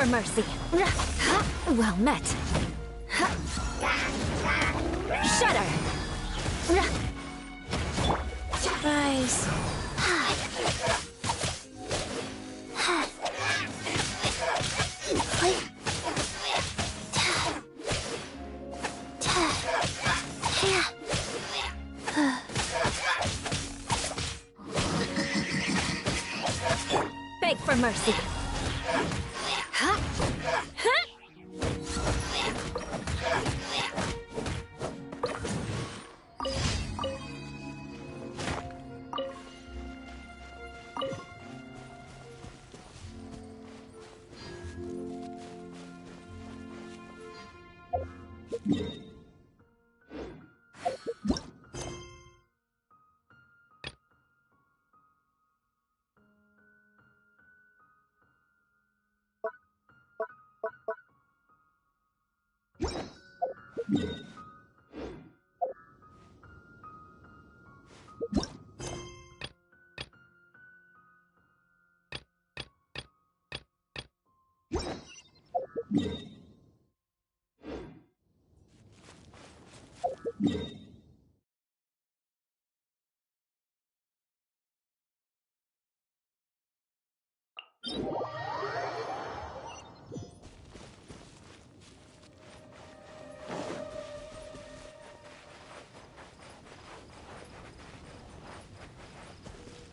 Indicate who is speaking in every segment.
Speaker 1: for mercy. Well met. Shudder. Rise. Beg for mercy.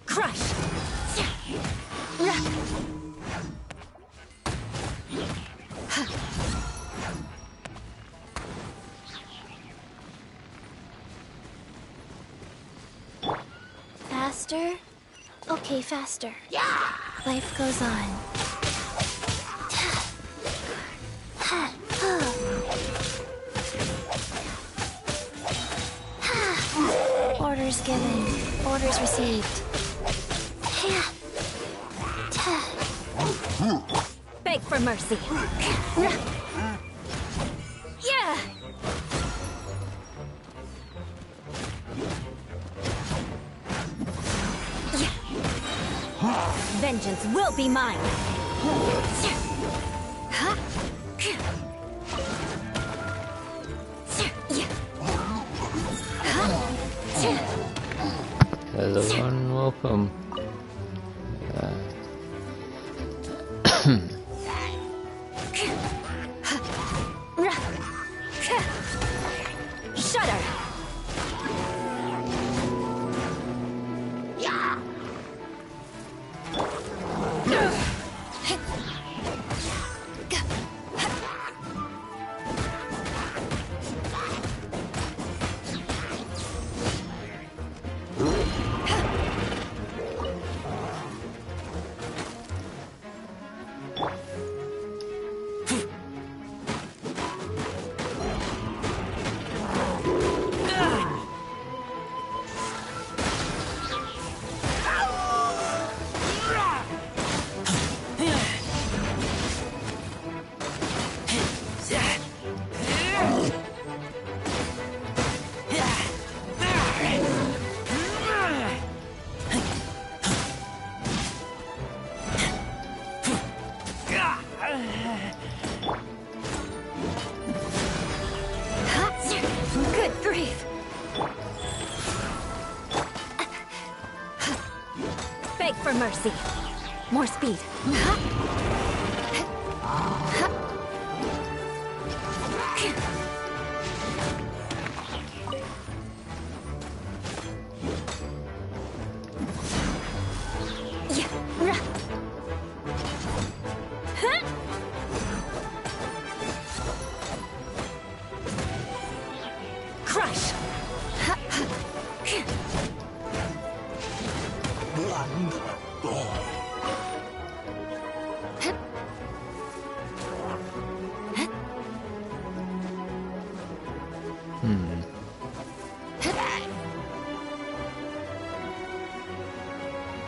Speaker 1: Crush!
Speaker 2: Faster? Okay, faster. Life goes on. Orders given. Orders received.
Speaker 1: Beg for mercy. Yeah! Vengeance will be mine.
Speaker 3: Hello and welcome.
Speaker 1: Shudder! Good grief! Beg for mercy. More speed. Crush!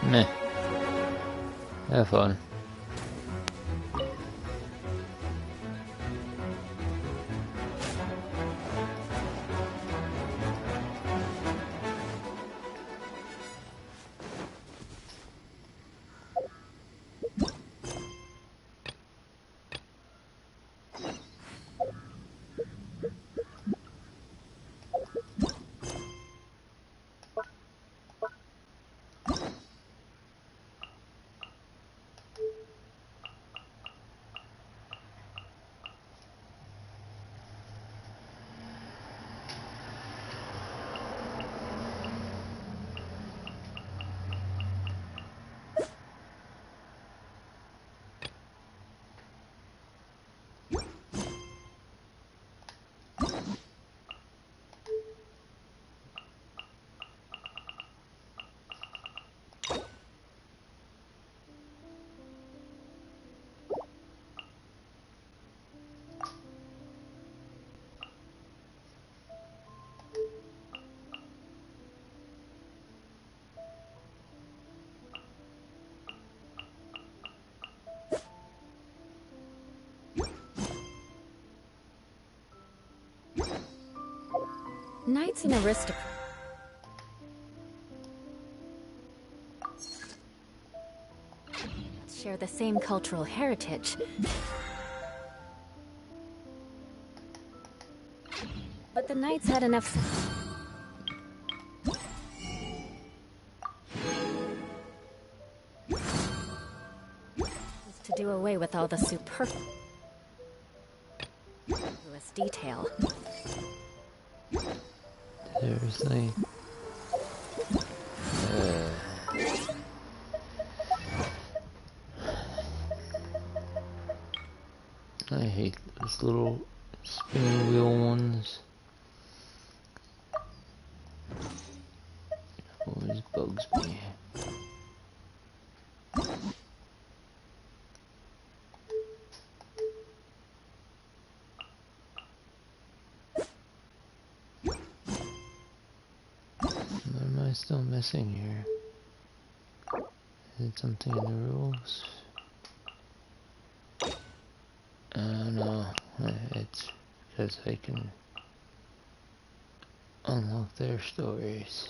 Speaker 3: Meh. Have fun.
Speaker 1: Knights and aristocrats share the same cultural heritage. But the knights had enough to do away with all the superfluous detail.
Speaker 3: Seriously? I hate those little spinning wheel ones. Always bugs me. What am I still missing here? Is it something in the rules? No, it's because I can unlock their stories.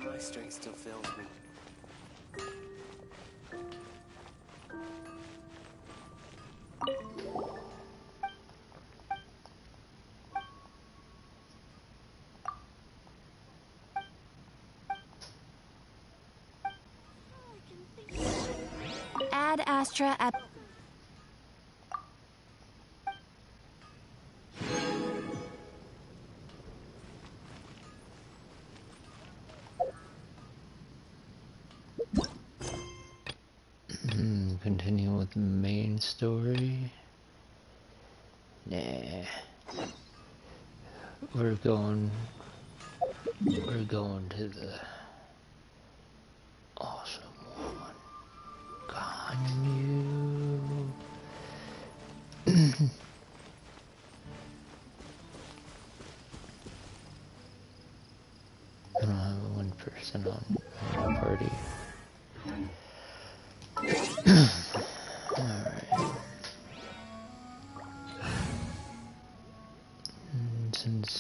Speaker 4: My strength still fails me.
Speaker 2: Add Astra at...
Speaker 3: Continue with the main story. Nah. We're going to the awesome one. Ganyu. I don't have one person on my party. Alright. Since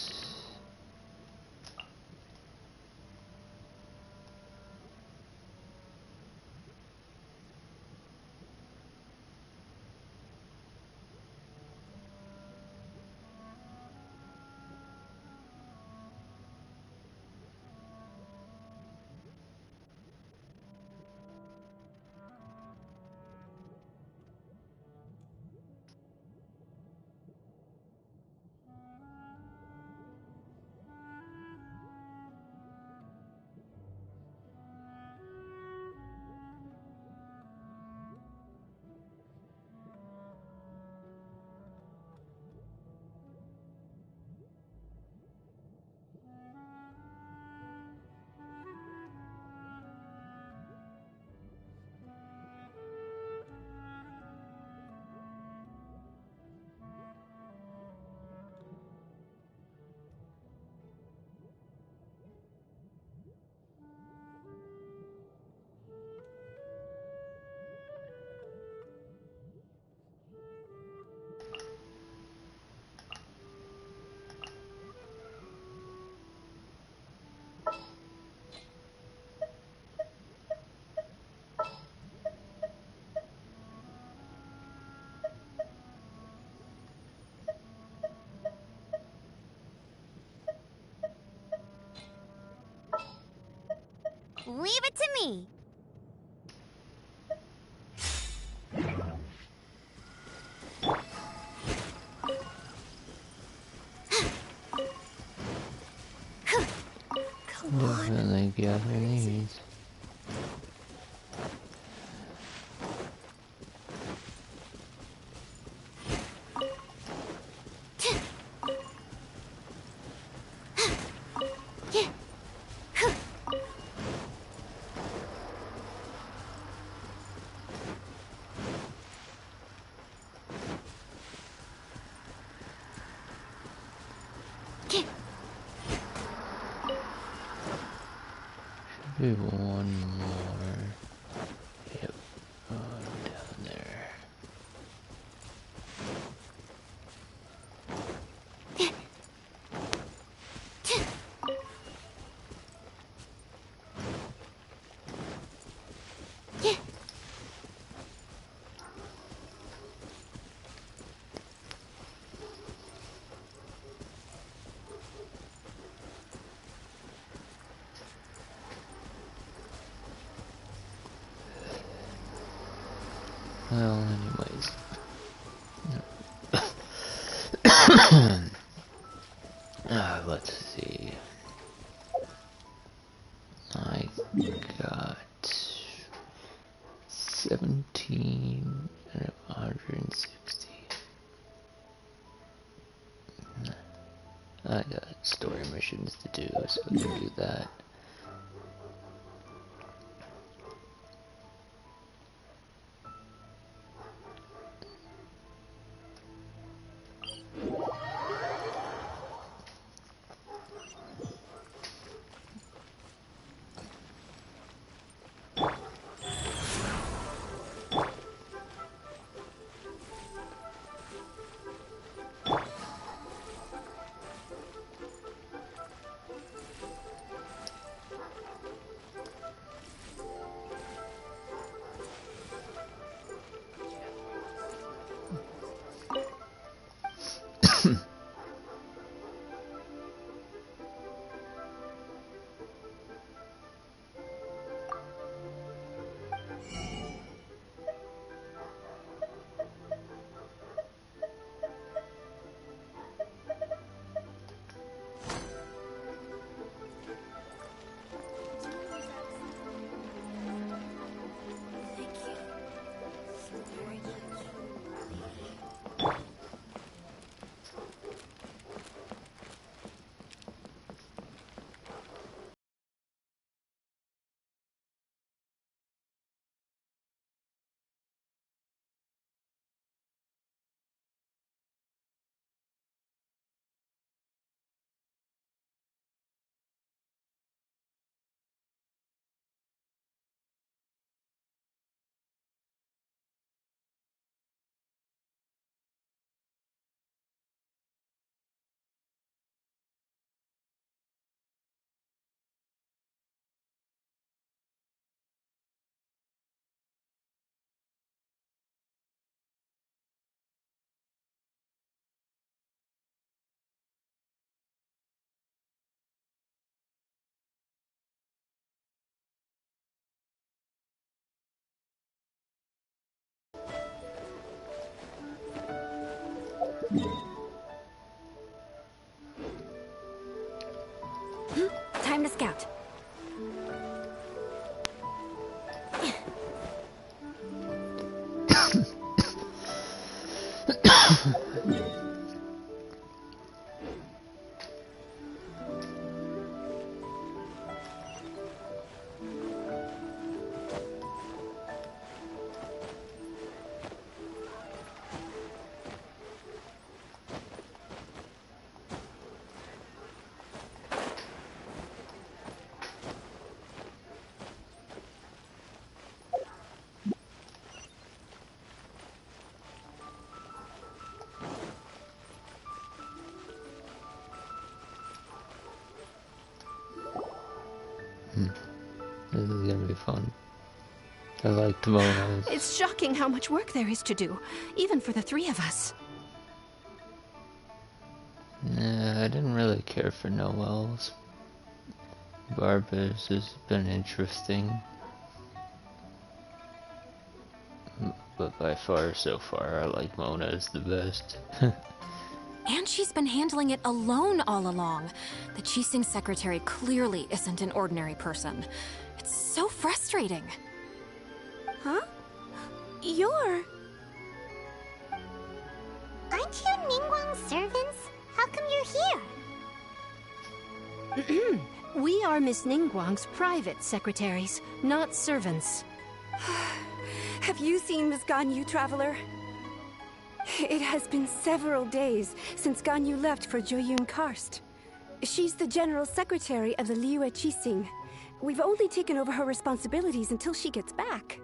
Speaker 2: Leave it to me.
Speaker 3: Definitely gather these. Should be one more. Yep. Down there. Well, anyways. Let's see. I got 17 and 160. I got story missions to do, so we can do that.
Speaker 1: Time to scout.
Speaker 3: This is gonna be fun. I like kimonos.
Speaker 5: It's shocking how much work there is to do, even for the three of us.
Speaker 3: Nah, I didn't really care for Noel's. Barbara's has been interesting. But by far, so far, I like Mona's the best.
Speaker 6: And she's been handling it alone all along. The Qixing secretary clearly isn't an ordinary person. It's so frustrating.
Speaker 5: Huh? You're...
Speaker 2: Aren't you Ningguang's servants? How come you're here?
Speaker 7: We are Miss Ningguang's private secretaries, not servants.
Speaker 5: Have you seen Miss Ganyu, Traveler? It has been several days since Ganyu left for Joyun Karst. She's the general secretary of the Liyue Qixing. We've only taken over her responsibilities until she gets back.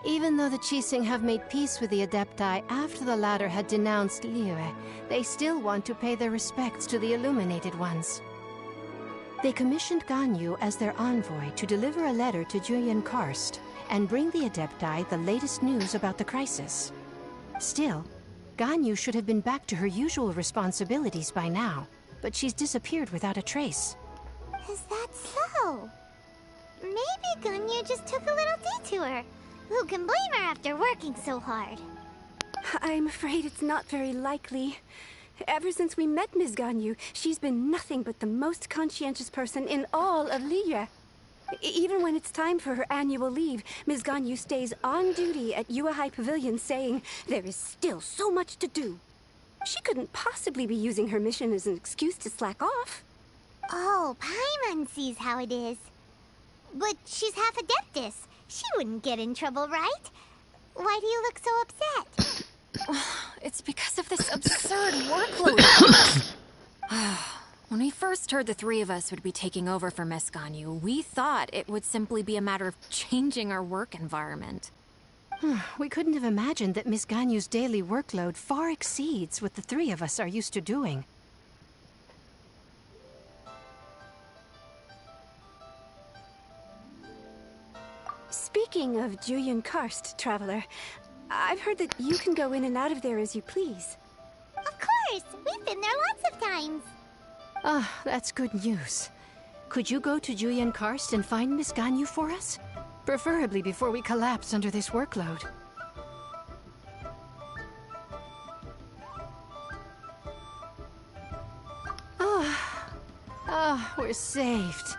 Speaker 7: Even though the Qixing have made peace with the Adepti after the latter had denounced Liyue, they still want to pay their respects to the Illuminated Ones. They commissioned Ganyu as their envoy to deliver a letter to Julian Karst and bring the Adepti the latest news about the crisis. Still, Ganyu should have been back to her usual responsibilities by now, but she's disappeared without a trace.
Speaker 2: Is that so? Maybe Ganyu just took a little detour. Who can blame her after working so hard?
Speaker 5: I'm afraid it's not very likely. Ever since we met Ms. Ganyu, she's been nothing but the most conscientious person in all of Liyue. Even when it's time for her annual leave, Ms. Ganyu stays on duty at Yuehai Pavilion saying there is still so much to do. She couldn't possibly be using her mission as an excuse to slack off.
Speaker 2: Oh, Paimon sees how it is. But she's half Adeptus. She wouldn't get in trouble, right? Why do you look so upset?
Speaker 6: It's because of this absurd workload. When we first heard the three of us would be taking over for Miss Ganyu, we thought it would simply be a matter of changing our work environment.
Speaker 7: We couldn't have imagined that Miss Ganyu's daily workload far exceeds what the three of us are used to doing.
Speaker 5: Speaking of Julian Karst, Traveler, I've heard that you can go in and out of there as you please.
Speaker 2: Of course! We've been there lots of times.
Speaker 7: That's good news. Could you go to Julian Karst and find Miss Ganyu for us? Preferably before we collapse under this workload. We're saved.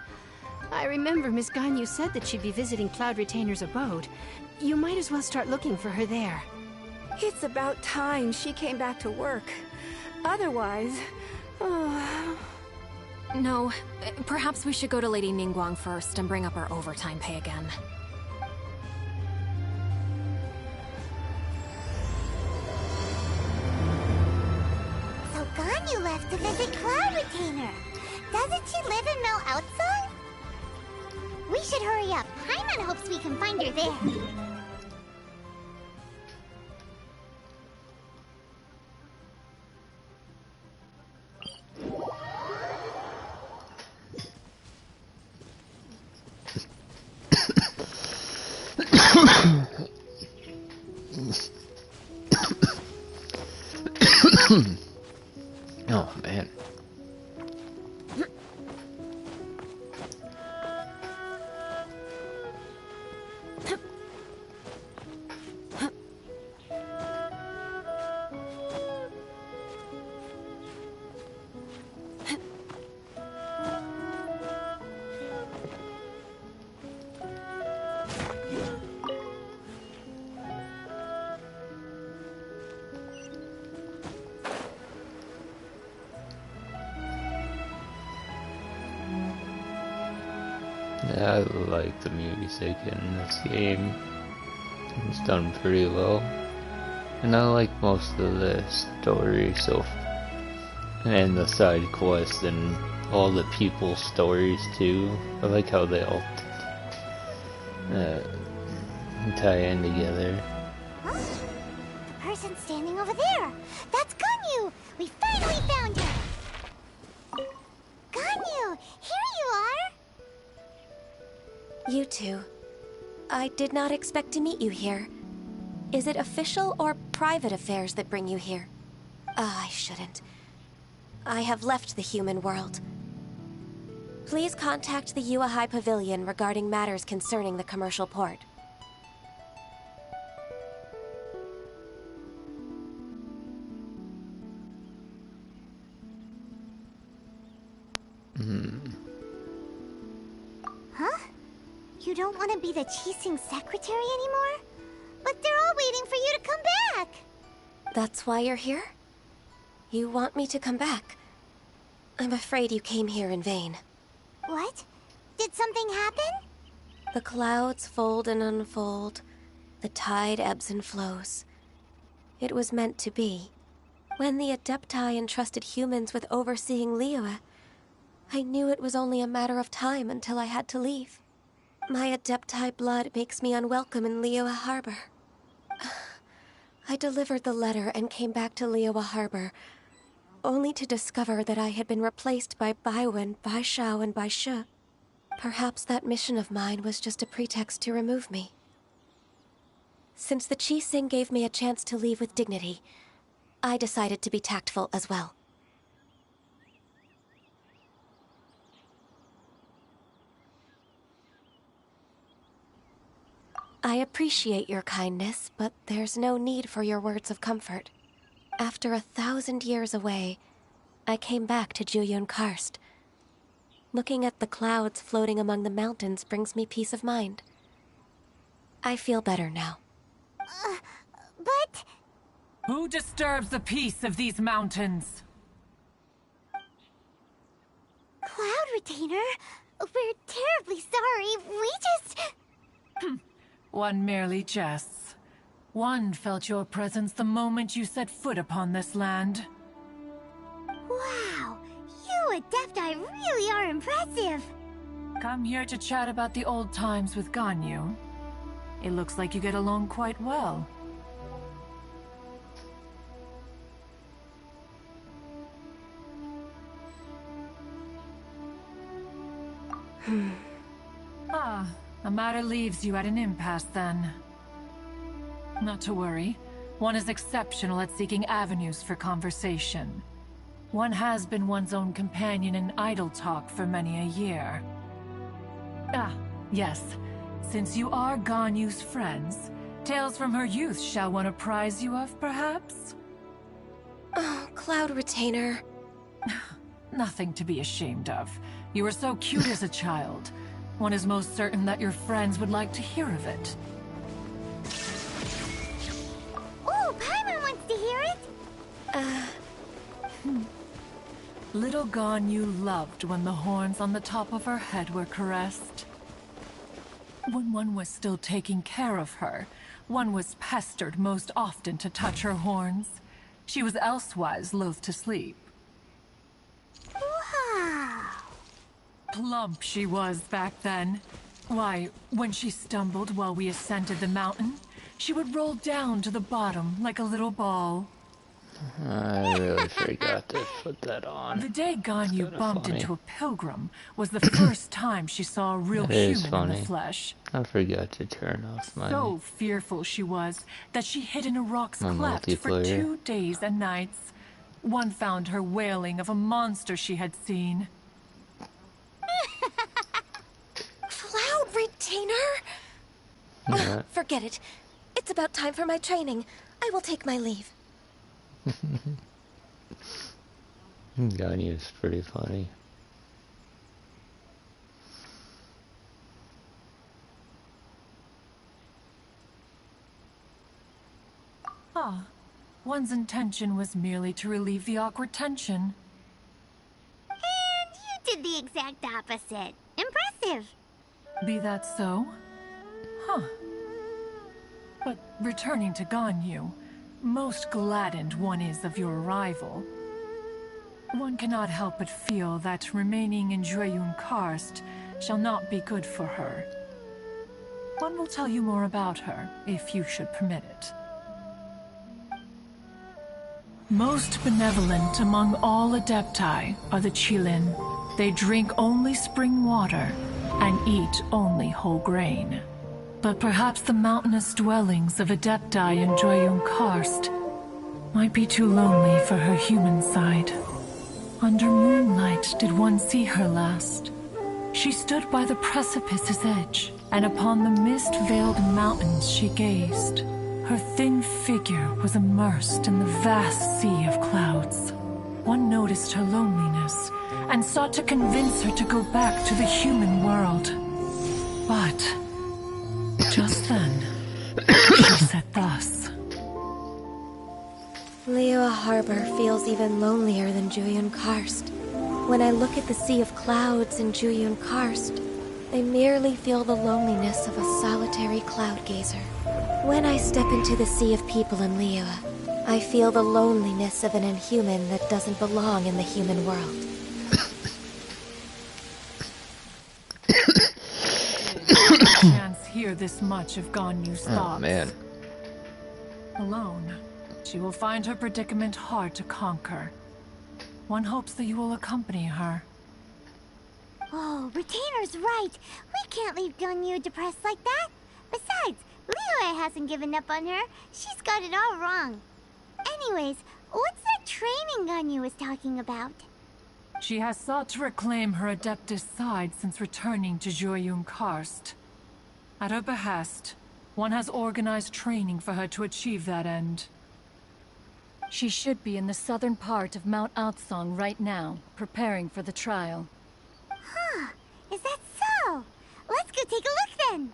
Speaker 7: I remember Miss Ganyu said that she'd be visiting Cloud Retainer's abode. You might as well start looking for her there.
Speaker 5: It's about time she came back to work. Otherwise...
Speaker 6: No, perhaps we should go to Lady Ningguang first and bring up our overtime pay again.
Speaker 2: So Ganyu left to visit Cloud Retainer. Doesn't she live in Mel outside? We should hurry up. Paimon hopes we can find her there.
Speaker 3: Oh, man. Yeah, I like the music in this game. It's done pretty well. And I like most of the story and the side quests and all the people's stories too. I like how they all tie in together.
Speaker 2: Huh? The person standing over there. That's Ganyu! We finally found her! Ganyu! Here you are!
Speaker 8: You two. I did not expect to meet you here. Is it official or private affairs that bring you here? I shouldn't. I have left the human world. Please contact the Yuehai Pavilion regarding matters concerning the commercial port.
Speaker 2: Huh? You don't want to be the Qixing secretary anymore? But they're all waiting for you to come back!
Speaker 8: That's why you're here? You want me to come back? I'm afraid you came here in vain.
Speaker 2: What? Did something happen?
Speaker 8: The clouds fold and unfold. The tide ebbs and flows. It was meant to be. When the Adepti entrusted humans with overseeing Liyue, I knew it was only a matter of time until I had to leave. My Adepti blood makes me unwelcome in Liyue Harbor. I delivered the letter and came back to Liyue Harbor, only to discover that I had been replaced by Baiwen, Baishao, and Baishe. Perhaps that mission of mine was just a pretext to remove me. Since the Qixing gave me a chance to leave with dignity, I decided to be tactful as well. I appreciate your kindness, but there's no need for your words of comfort. After 1,000 years away, I came back to Juyun Karst. Looking at the clouds floating among the mountains brings me peace of mind. I feel better now.
Speaker 2: But...
Speaker 9: Who disturbs the peace of these mountains?
Speaker 2: Cloud Retainer, we're terribly sorry. We just...
Speaker 9: One merely jests. One felt your presence the moment you set foot upon this land.
Speaker 2: Wow, you Adepti really are impressive.
Speaker 9: Come here to chat about the old times with Ganyu. It looks like you get along quite well. A matter leaves you at an impasse then. Not to worry. One is exceptional at seeking avenues for conversation. One has been one's own companion in idle talk for many a year. Yes. Since you are Ganyu's friends, tales from her youth shall one apprise you of, perhaps?
Speaker 8: Oh, Cloud Retainer.
Speaker 9: Nothing to be ashamed of. You were so cute as a child. One is most certain that your friends would like to hear of it.
Speaker 2: Oh, Paimon wants to hear it!
Speaker 9: Little Ganyu loved when the horns on the top of her head were caressed. When one was still taking care of her, one was pestered most often to touch her horns. She was elsewise loath to sleep.
Speaker 2: Wow!
Speaker 9: Plump she was back then. Why, when she stumbled while we ascended the mountain, she would roll down to the bottom like a little ball.
Speaker 3: I really forgot to put that on.
Speaker 9: The day Ganyu bumped into a pilgrim was the first time she saw a real human in the flesh.
Speaker 3: I forgot to turn off my...
Speaker 9: So fearful she was that she hid in a rock's cleft for 2 days and nights. One found her wailing of a monster she had seen.
Speaker 8: Cloud Retainer?
Speaker 3: Yeah.
Speaker 8: Forget it. It's about time for my training. I will take my leave.
Speaker 3: Ganyu is pretty funny.
Speaker 9: One's intention was merely to relieve the awkward tension.
Speaker 2: And you did the exact opposite. Impressive.
Speaker 9: Be that so? But returning to Ganyu, most gladdened one is of your arrival. One cannot help but feel that remaining in Juyun Karst shall not be good for her. One will tell you more about her, if you should permit it. Most benevolent among all Adepti are the Qilin. They drink only spring water and eat only whole grain. But perhaps the mountainous dwellings of Adepti in Juyun Karst might be too lonely for her human side. Under moonlight did one see her last. She stood by the precipice's edge, and upon the mist-veiled mountains she gazed. Her thin figure was immersed in the vast sea of clouds. One noticed her loneliness, and sought to convince her to go back to the human world. But just then, she said thus.
Speaker 8: Liyue Harbor feels even lonelier than Jueyun Karst. When I look at the sea of clouds in Jueyun Karst, I merely feel the loneliness of a solitary cloud gazer. When I step into the sea of people in Liyue, I feel the loneliness of an inhuman that doesn't belong in the human world.
Speaker 9: Chance hear this much of Ganyu's thoughts.
Speaker 3: Oh man.
Speaker 9: Alone, she will find her predicament hard to conquer. One hopes that you will accompany her.
Speaker 2: Oh, Retainer's right. We can't leave Ganyu depressed like that. Besides, Liyue hasn't given up on her. She's got it all wrong. Anyways, what's that training Ganyu was talking about?
Speaker 9: She has sought to reclaim her Adeptus side since returning to Jueyun Karst. At her behest, one has organized training for her to achieve that end.
Speaker 10: She should be in the southern part of Mount Aotsong right now, preparing for the trial.
Speaker 2: Huh, is that so? Let's go take a look then.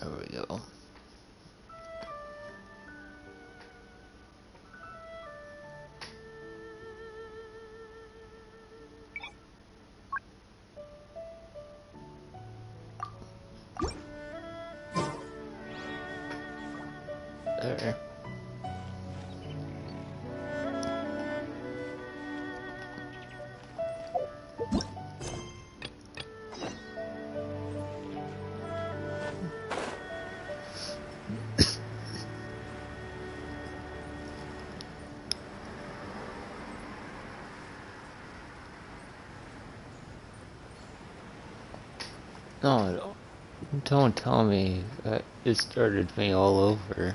Speaker 3: There we go. There. No, don't tell me that it started me all over.